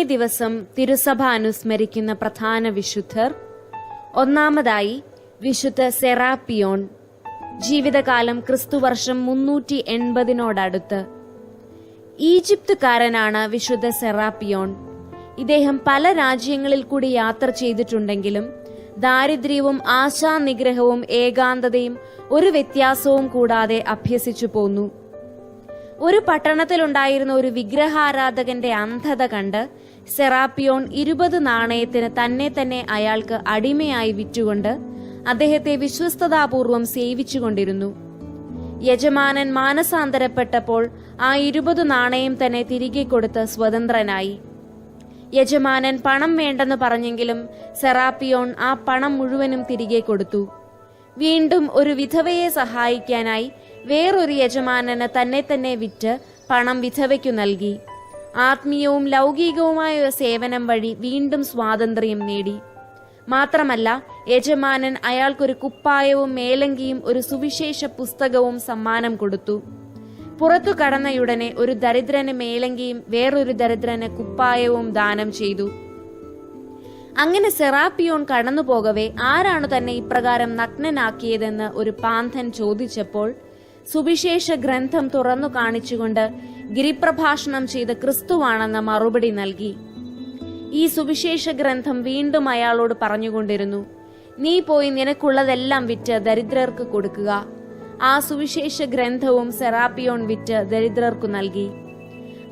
ദിവസം തിരുസഭ അനുസ്മരിക്കുന്ന പ്രധാന വിശുദ്ധർ: ഒന്നാമതായി വിശുദ്ധ സെറാപ്പിയോൺ, ജീവിതകാലം ക്രിസ്തുവർഷം 380 ഈജിപ്തുകാരനാണ് വിശുദ്ധ സെറാപ്പിയോൺ. ഇദ്ദേഹം പല രാജ്യങ്ങളിൽ കൂടി യാത്ര ചെയ്തിട്ടുണ്ടെങ്കിലും ദാരിദ്ര്യവും ആശാനിഗ്രഹവും ഏകാന്തതയും ഒരു വ്യത്യാസവും കൂടാതെ അഭ്യസിച്ചു പോന്നു. ഒരു പട്ടണത്തിലുണ്ടായിരുന്ന ഒരു വിഗ്രഹാരാധകന്റെ അന്ധത കണ്ട് സെറാപ്പിയോൺ 20 നാണയത്തിന് തന്നെ അയാൾക്ക് അടിമയായി വിറ്റുകൊണ്ട് അദ്ദേഹത്തെ വിശ്വസ്തതാപൂർവം സേവിച്ചുകൊണ്ടിരുന്നു. യജമാനൻ മാനസാന്തരപ്പെട്ടപ്പോൾ ആ 20 നാണയം തന്നെ തിരികെ കൊടുത്ത് സ്വതന്ത്രനായി. യജമാനൻ പണം വേണ്ടെന്ന് പറഞ്ഞെങ്കിലും സെറാപ്പിയോൺ ആ പണം മുഴുവനും തിരികെ കൊടുത്തു. വീണ്ടും ഒരു വിധവയെ സഹായിക്കാനായി വേറൊരു യജമാനന് തന്നെ വിറ്റ് പണം വിധവയ്ക്കു നൽകി. ആത്മീയവും ലൗകികവുമായ സേവനം വഴി വീണ്ടും സ്വാതന്ത്ര്യം നേടി. മാത്രമല്ല, യജമാനൻ അയാൾക്കൊരു കുപ്പായവും മേലങ്കിയും ഒരു സുവിശേഷ പുസ്തകവും സമ്മാനം കൊടുത്തു. പുറത്തു കടന്നയുടനെ ഒരു ദരിദ്രന് മേലങ്കിയും വേറൊരു ദരിദ്രന് കുപ്പായവും ദാനം ചെയ്തു. അങ്ങനെ സെറാപ്പിയോൺ കടന്നുപോകവേ ആരാണ് തന്നെ ഇപ്രകാരം നഗ്നനാക്കിയതെന്ന് ഒരു പാന്തൻ ചോദിച്ചപ്പോൾ സുവിശേഷ ഗ്രന്ഥം തുറന്നു കാണിച്ചുകൊണ്ട് ഗിരിപ്രഭാഷണം ചെയ്ത ക്രിസ്തുവാണെന്ന മറുപടി നൽകി. ഈ സുവിശേഷ ഗ്രന്ഥം വീണ്ടും അയാളോട് പറഞ്ഞുകൊണ്ടിരുന്നു: നീ പോയി നിനക്കുള്ളതെല്ലാം വിറ്റ് ദരിദ്രർക്ക് കൊടുക്കുക. ആ സുവിശേഷ ഗ്രന്ഥവും സെറാപ്പിയോൺ വിറ്റ് ദരിദ്രർക്കു നൽകി.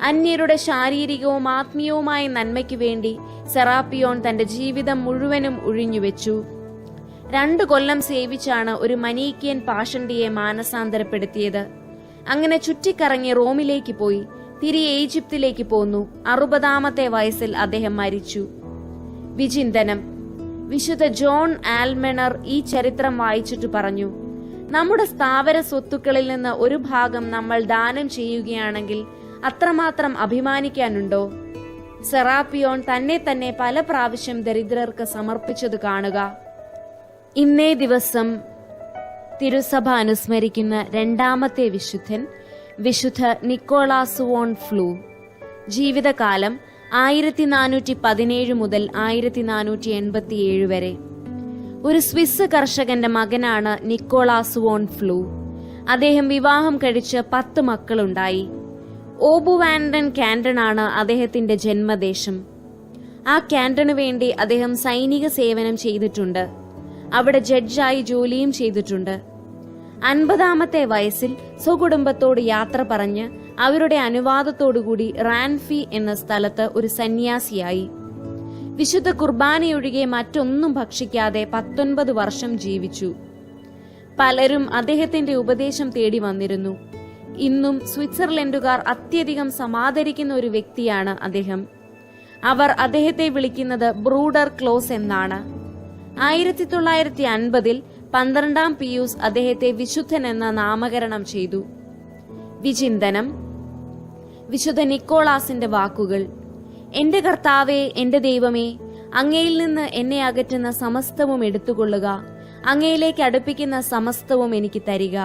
അന്യരുടെ ശാരീരികവും ആത്മീയവുമായ നന്മയ്ക്കു വേണ്ടി സെറാപ്പിയോൺ തന്റെ ജീവിതം മുഴുവനും ഒഴിഞ്ഞുവെച്ചു. 2 കൊല്ലം സേവിച്ചാണ് ഒരു മനീക്കിയൻ പാഷണ്ടിയെ മാനസാന്തരപ്പെടുത്തിയത്. അങ്ങനെ ചുറ്റിക്കറങ്ങി റോമിലേക്ക് പോയി തിരികെ ഈജിപ്തിലേക്ക് പോന്നു. 60-ാമത്തെ വയസ്സിൽ അദ്ദേഹം മരിച്ചു. വിചിന്തനം: വിശുദ്ധ ജോൺ ആൽമെണർ ഈ ചരിത്രം വായിച്ചിട്ട് പറഞ്ഞു: നമ്മുടെ സ്ഥാവര സ്വത്തുക്കളിൽ നിന്ന് ഒരു ഭാഗം നമ്മൾ ദാനം ചെയ്യുകയാണെങ്കിൽ അത്രമാത്രം അഭിമാനിക്കാനുണ്ടോ? സെറാപ്പിയോൺ തന്നെ പല പ്രാവശ്യം ദരിദ്രർക്ക് സമർപ്പിച്ചത് കാണുക. ഇന്നേ ദിവസം തിരുസഭ അനുസ്മരിക്കുന്ന 2ാമത്തെ വിശുദ്ധൻ വിശുദ്ധ നിക്കോളാസ് വോൺ ഫ്ലൂ. ജീവിതകാലം 1417 മുതൽ 1487 വരെ. ഒരു സ്വിസ് കർഷകന്റെ മകനാണ് നിക്കോളാസ് വോൺ ഫ്ലൂ. അദ്ദേഹം വിവാഹം കഴിച്ച് 10 മക്കളുണ്ടായി. ഓബുവാൻഡൻ കാന്റണാണ് അദ്ദേഹത്തിന്റെ ജന്മദേശം. ആ കാന്റണു വേണ്ടി അദ്ദേഹം സൈനിക സേവനം ചെയ്തിട്ടുണ്ട്. അവിടെ ജഡ്ജായി ജോലിയും ചെയ്തിട്ടുണ്ട്. 50-ാമത്തെ വയസ്സിൽ സ്വകുടുംബത്തോട് യാത്ര പറഞ്ഞ് അവരുടെ അനുവാദത്തോടുകൂടി റാൻഫി എന്ന സ്ഥലത്ത് ഒരു സന്യാസിയായി. വിശുദ്ധ കുർബാനയൊഴികെ മറ്റൊന്നും ഭക്ഷിക്കാതെ 19 വർഷം ജീവിച്ചു. പലരും അദ്ദേഹത്തിന്റെ ഉപദേശം തേടി വന്നിരുന്നു. ഇന്നും സ്വിറ്റ്സർലൻഡുകാർ അത്യധികം സമാദരിക്കുന്ന ഒരു വ്യക്തിയാണ് അദ്ദേഹം. അവർ അദ്ദേഹത്തെ വിളിക്കുന്നത് ബ്രൂഡർ ക്ലോസ് എന്നാണ്. 1950-ൽ 12-ാം പിയൂസ് അദ്ദേഹത്തെ വിശുദ്ധൻ എന്ന് നാമകരണം ചെയ്തു. വിചിന്തനം: വിശുദ്ധ നിക്കോളാസിന്റെ വാക്കുകൾ: എന്റെ കർത്താവേ, എന്റെ ദൈവമേ, അങ്ങയിൽ നിന്ന് എന്നെ അകറ്റുന്ന സമസ്തവും എടുത്തുകൊള്ളുക. അങ്ങയിലേക്ക് അടുപ്പിക്കുന്ന സമസ്തവും എനിക്ക് തരിക.